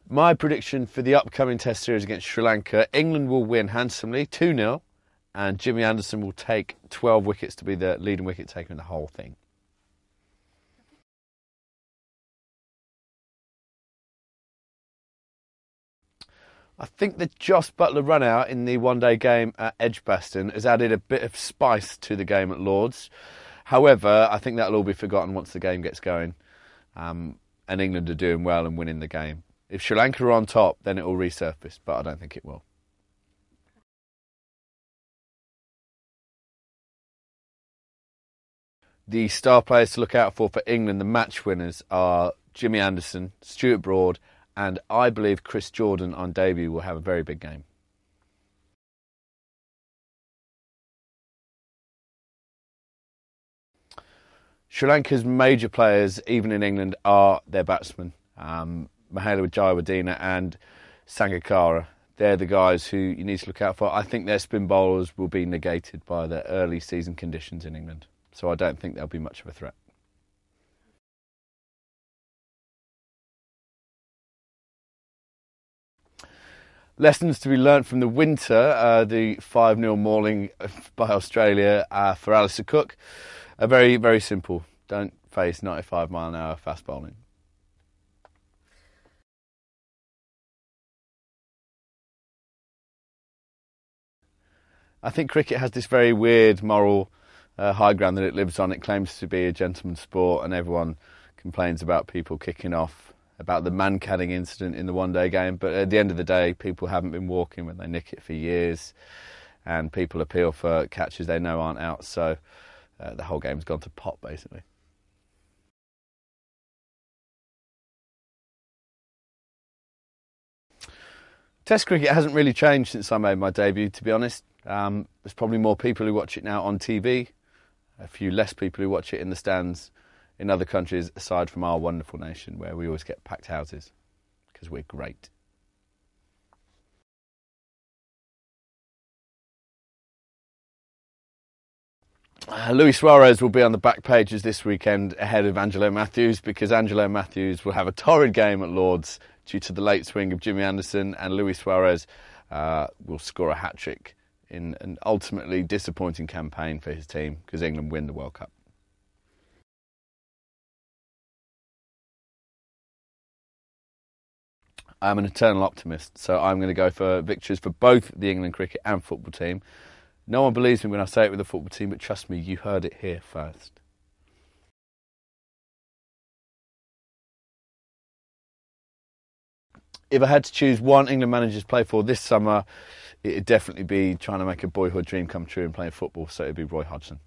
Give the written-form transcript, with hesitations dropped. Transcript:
My prediction for the upcoming Test series against Sri Lanka, England will win handsomely, 2-0, and Jimmy Anderson will take 12 wickets to be the leading wicket taker in the whole thing. I think the Joss Buttler run-out in the one-day game at Edgbaston has added a bit of spice to the game at Lord's. However, I think that'll all be forgotten once the game gets going, and England are doing well and winning the game. If Sri Lanka are on top, then it will resurface, but I don't think it will. The star players to look out for England, the match winners, are Jimmy Anderson, Stuart Broad, and I believe Chris Jordan on debut will have a very big game. Sri Lanka's major players, even in England, are their batsmen. Mahela Jayawadena and Sangakkara. They're the guys who you need to look out for. I think their spin bowlers will be negated by the early season conditions in England. So I don't think they'll be much of a threat. Lessons to be learnt from the winter, the 5-0 mauling by Australia for Alistair Cook are very, very simple. Don't face 95-mile-an-hour fast bowling. I think cricket has this very weird moral high ground that it lives on. It claims to be a gentleman's sport, and everyone complains about people kicking off, about the mankading incident in the one-day game, but at the end of the day, people haven't been walking when they nick it for years, and people appeal for catches they know aren't out, so the whole game's gone to pot, basically. Test cricket hasn't really changed since I made my debut, to be honest. There's probably more people who watch it now on TV, a few less people who watch it in the stands in other countries aside from our wonderful nation where we always get packed houses because we're great. Luis Suarez will be on the back pages this weekend ahead of Angelo Matthews because Angelo Matthews will have a torrid game at Lord's due to the late swing of Jimmy Anderson, and Luis Suarez will score a hat-trick in an ultimately disappointing campaign for his team because England win the World Cup. I'm an eternal optimist, so I'm going to go for victories for both the England cricket and football team. No one believes me when I say it with the football team, but trust me, you heard it here first. If I had to choose one England manager to play for this summer, it'd definitely be trying to make a boyhood dream come true and playing football, so it'd be Roy Hodgson.